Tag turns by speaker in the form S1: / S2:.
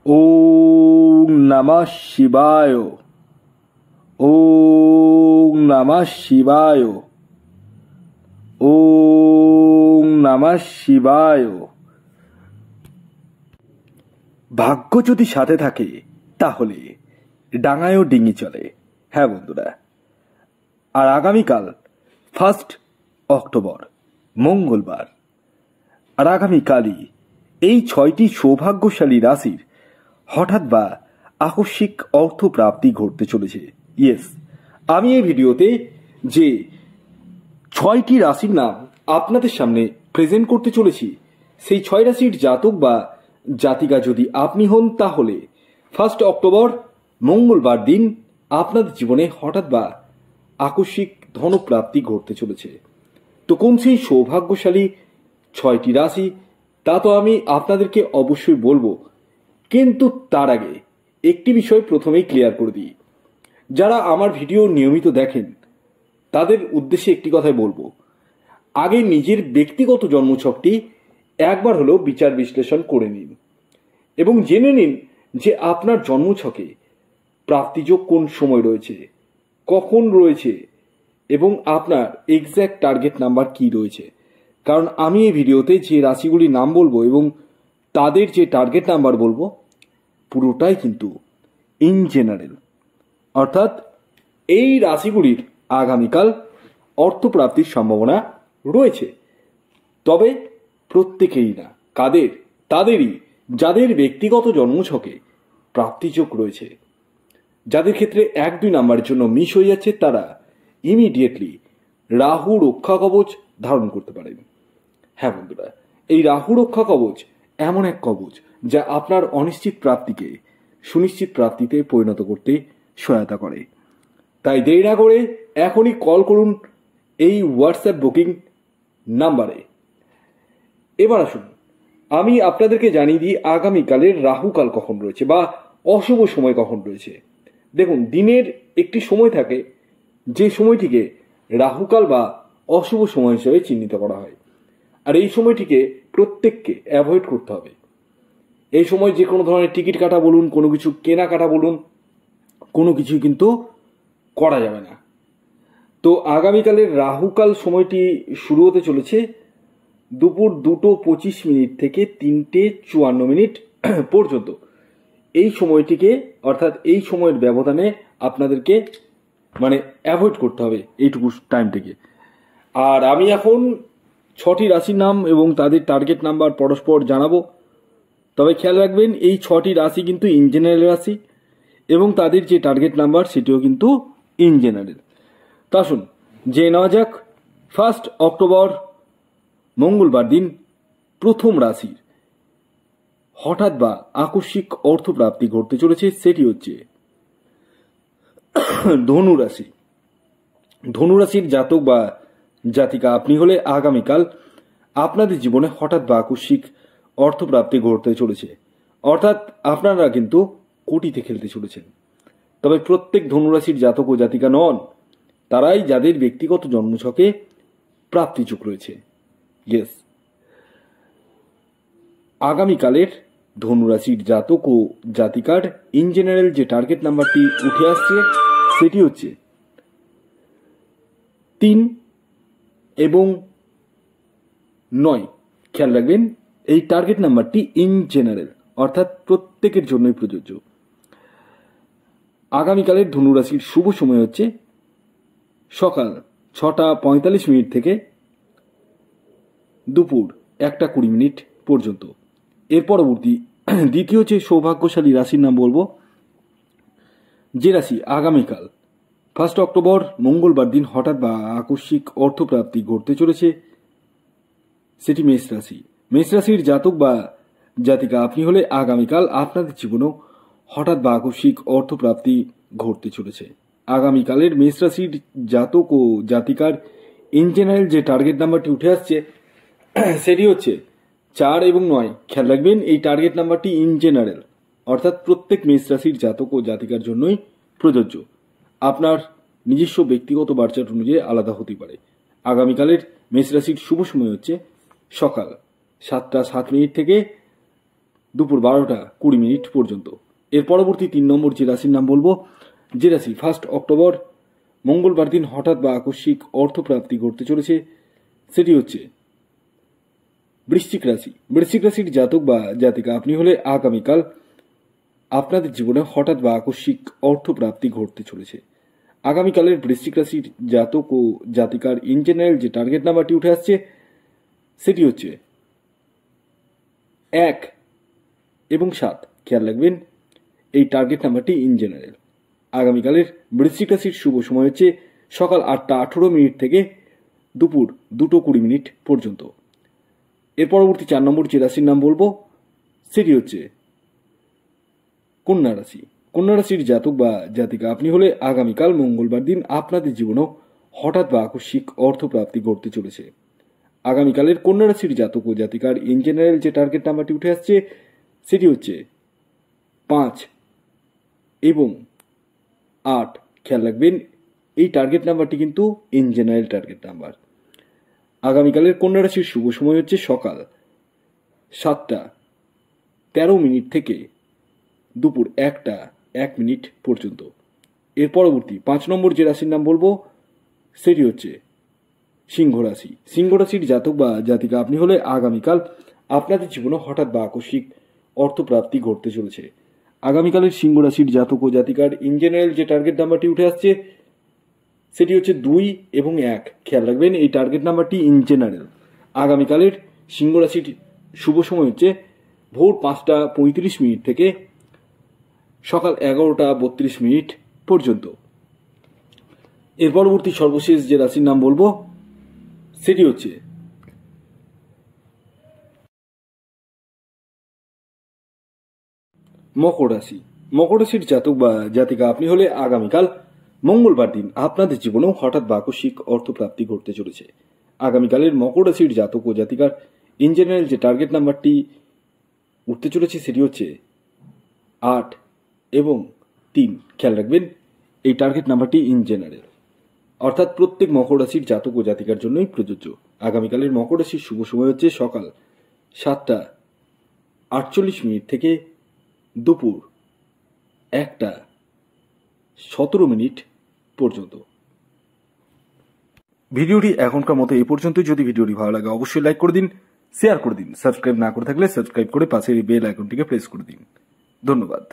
S1: ওম নমঃ শিবায়। ওম নমঃ শিবায়। ওম নমঃ শিবায়। ভাগ্য যদি সাথে থাকে তাহলে ডাঙায়ও ডিঙি চলে। হ্যাঁ বন্ধুরা, আর আগামীকাল 1 অক্টোবর মঙ্গলবার, আর আগামীকালই এই 6টি সৌভাগ্যশালী রাশির হঠাৎ বা আকস্মিক অর্থপ্রাপ্তি ঘটতে চলেছে। ইয়েস, আমি এই ভিডিওতে যে 6টি রাশির নাম আপনাদের সামনে প্রেজেন্ট করতে চলেছি, সেই 6 রাশির জাতক বা জাতিকা যদি আপনি হন, তাহলে 1 অক্টোবর মঙ্গলবার দিন আপনাদের জীবনে হঠাৎ বা আকস্মিক ধনপ্রাপ্তি ঘটতে চলেছে। তো কোন সেই সৌভাগ্যশালী 6টি রাশি, তা তো আমি আপনাদেরকে অবশ্যই বলবো, কিন্তু তার আগে একটি বিষয় প্রথমেই ক্লিয়ার করে দিই। যারা আমার ভিডিও নিয়মিত দেখেন তাদের উদ্দেশ্যে একটি কথাই বলবো, আগে নিজের ব্যক্তিগত জন্মছকটি একবার হলেও বিচার বিশ্লেষণ করে নিন এবং জেনে নিন যে আপনার জন্মছকে প্রাপ্তিযোগ কোন সময় রয়েছে, কখন রয়েছে এবং আপনার এক্স্যাক্ট টার্গেট নাম্বার কি রয়েছে। কারণ আমি এই ভিডিওতে যে রাশিগুলির নাম বলবো এবং তাদের যে টার্গেট নাম্বার বলবো, পুরোটাই কিন্তু ইন জেনারেল, অর্থাৎ এই রাশিগুলির আগামীকাল অর্থপ্রাপ্তির সম্ভাবনা রয়েছে, তবে প্রত্যেকেই না। কাদের? তাদেরই যাদের ব্যক্তিগত জন্মছকে প্রাপ্তিযোগ রয়েছে। যাদের ক্ষেত্রে 1-2 নাম্বারের জন্য মিস হয়ে যাচ্ছে, তারা ইমিডিয়েটলি রাহু রক্ষা কবচ ধারণ করতে পারেন। হ্যাঁ বন্ধুরা, এই রাহু রক্ষা কবচ এমন এক কবচ যা আপনার অনিশ্চিত প্রাপ্তিকে সুনিশ্চিত প্রাপ্তিতে পরিণত করতে সহায়তা করে। তাই দেরি না করে এখনই কল করুন এই হোয়াটসঅ্যাপ বুকিং নাম্বারে। এবার আসুন আমি আপনাদেরকে জানিয়ে দিই আগামীকালের রাহুকাল কখন রয়েছে বা অশুভ সময় কখন রয়েছে। দেখুন, দিনের একটি সময় থাকে যে সময়টিকে রাহুকাল বা অশুভ সময় হিসেবে চিহ্নিত করা হয়, আর এই সময়টিকে প্রত্যেককে অ্যাভয়েড করতে হবে। এই সময় যে কোনো ধরনের টিকিট কাটা বলুন, কোনো কিছু কেনাকাটা বলুন, কোনো কিছুই কিন্তু করা যাবে না। তো আগামীকালের রাহুকাল সময়টি শুরু হতে চলেছে দুপুর 2:25 থেকে 3:54 পর্যন্ত। এই সময়টিকে, অর্থাৎ এই সময়ের ব্যবধানে আপনাদেরকে অ্যাভয়েড করতে হবে এইটুকু টাইমটিকে। আর আমি এখন 6টি রাশির নাম এবং তাদের টার্গেট নাম্বার পরস্পর জানাবো। তবে খেয়াল রাখবেন, এই 6টি রাশি কিন্তু ইন জেনারেল রাশি এবং তাদের যে টার্গেট নাম্বার সেটিও কিন্তু ইন জেনারেল। তো আসুন জেনে নেওয়া যাক 1 অক্টোবর মঙ্গলবার দিন প্রথম রাশির হঠাৎ বা আকস্মিক অর্থপ্রাপ্তি ঘটতে চলেছে, সেটি হচ্ছে ধনুরাশি। ধনুরাশির জাতক বা জাতিকা আপনি হলে আগামীকাল আপনাদের জীবনে হঠাৎ বা আকস্মিক অর্থপ্রাপ্তি ঘটতে চলেছে, অর্থাৎ আপনারা কিন্তু কোটিতে খেলতে চলেছেন। তবে প্রত্যেক ধনুরাশির জাতক ও জাতিকা নন, তারাই যাদের ব্যক্তিগত জন্মছকে প্রাপ্তিযোগ রয়েছে। ইয়েস, আগামীকালের ধনুরাশির জাতক ও জাতিকার ইন জেনারেল যে টার্গেট নাম্বারটি উঠে আসছে সেটি হচ্ছে 3 এবং 9। খেয়াল রাখবেন, এই টার্গেট নাম্বারটি ইন জেনারেল, অর্থাৎ প্রত্যেকের জন্যই প্রযোজ্য। আগামীকালের ধনুরাশির শুভ সময় হচ্ছে সকাল 6:45 থেকে দুপুর 1:20 পর্যন্ত। এর পরবর্তী দ্বিতীয় যে সৌভাগ্যশালী রাশির নাম বলবো, যে রাশি আগামীকাল 1 অক্টোবর মঙ্গলবার দিন হঠাৎ বা আকস্মিক অর্থপ্রাপ্তি ঘটতে চলেছে, সেটি মেষ রাশি। মেষ রাশির জাতক বা জাতিকা আপনি হলে আগামীকাল আপনাদের জীবনেও হঠাৎ বা আকস্মিক অর্থপ্রাপ্তি ঘটতে চলেছে। আগামীকালের মেষ রাশির জাতক ও জাতিকার ইন জেনারেল যে টার্গেট নাম্বারটি উঠে আসছে সেটি হচ্ছে 4 এবং 9। খেয়াল রাখবেন, এই টার্গেট নাম্বারটি ইন জেনারেল, অর্থাৎ প্রত্যেক মেষ রাশির জাতক ও জাতিকার জন্যই প্রযোজ্য। আপনার নিজস্ব ব্যক্তিগত বার্চার্ট অনুযায়ী আলাদা হতে পারে। আগামীকালের মেষ রাশির শুভ সময় হচ্ছে সকাল 7:07 থেকে দুপুর 12:20 পর্যন্ত। এর পরবর্তী 3 নম্বর যে রাশির নাম বলবো, যে রাশি 1 অক্টোবর মঙ্গলবার দিন হঠাৎ বা আকস্মিক অর্থপ্রাপ্তি ঘটতে চলেছে, সেটি হচ্ছে বৃশ্চিক রাশি। বৃশ্চিক রাশির জাতক বা জাতিকা আপনি হলে আগামীকাল আপনাদের জীবনে হঠাৎ বা আকস্মিক অর্থপ্রাপ্তি ঘটতে চলেছে। আগামীকালের বৃশ্চিক রাশির জাতক ও জাতিকার ইন জেনারেল যে টার্গেট নাম্বারটি উঠে আসছে, সেটি হচ্ছে 1 এবং 7। খেয়াল রাখবেন, এই টার্গেট নাম্বারটি ইন জেনারেল। আগামীকালের বৃশ্চিক রাশির শুভ সময় হচ্ছে সকাল 8:18 থেকে দুপুর 2:20 পর্যন্ত। এর পরবর্তী 4 নম্বর যে রাশির নাম বলবো, সেটি হচ্ছে কন্যা রাশি। কন্যা রাশির জাতক বা জাতিকা আপনি হলে আগামীকাল মঙ্গলবার দিন আপনাদের জীবনেও হঠাৎ বা আকস্মিক অর্থপ্রাপ্তি ঘটতে চলেছে। আগামীকালের কন্যা রাশির জাতক ও জাতিকার ইন জেনারেল যে টার্গেট নাম্বারটি উঠে আসছে, সেটি হচ্ছে 5 এবং 8। খেয়াল রাখবেন, এই টার্গেট নাম্বারটি কিন্তু ইন জেনারেল টার্গেট নাম্বার। আগামীকালের কন্যা রাশির শুভ সময় হচ্ছে সকাল 7:13 থেকে দুপুর 1:01 পর্যন্ত। এর পরবর্তী 5 নম্বর যে রাশির নাম বলবো, সেটি হচ্ছে সিংহ রাশি। সিংহ রাশির জাতক বা জাতিকা আপনি হলে আগামীকাল আপনাদের জীবনে হঠাৎ বা আকস্মিক অর্থপ্রাপ্তি ঘটতে চলেছে। আগামীকালের সিংহ রাশির জাতক ও জাতিকার ইন জেনারেল যে টার্গেট নাম্বারটি উঠে আসছে, সেটি হচ্ছে 2 এবং 1। খেয়াল রাখবেন, এই টার্গেট নাম্বারটি ইন জেনারেল। আগামীকালের সিংহ রাশির শুভ সময় হচ্ছে ভোর 5:35 থেকে সকাল 11:32 পর্যন্ত। এর পরবর্তী সর্বশেষ যে রাশির নাম বলবো, সেটি হচ্ছে মকর রাশি। মকর রাশির জাতক বা জাতিকা আপনি হলে আগামীকাল মঙ্গলবার দিন আপনাদের জীবনেও হঠাৎ বা আকস্মিক অর্থপ্রাপ্তি ঘটতে চলেছে। আগামীকালের মকর রাশির জাতক ও জাতিকার ইন জেনারেল যে টার্গেট নাম্বারটি উঠতে চলেছে, সেটি হচ্ছে 8 এবং 3। খেয়াল রাখবেন, এই টার্গেট নাম্বারটি ইন জেনারেল, অর্থাৎ প্রত্যেক মকর রাশির জাতক ও জাতিকার জন্যই প্রযোজ্য। আগামীকালের মকর রাশির শুভ সময় হচ্ছে সকাল 7:48 থেকে দুপুর 1:17 পর্যন্ত। ভিডিওটি এখনকার মতো এই পর্যন্তই। যদি ভিডিওটি ভালো লাগে অবশ্যই লাইক করে দিন, শেয়ার করে দিন। সাবস্ক্রাইব না করে থাকলে সাবস্ক্রাইব করে পাশের বেল আইকনটিকে প্রেস করে দিন। ধন্যবাদ।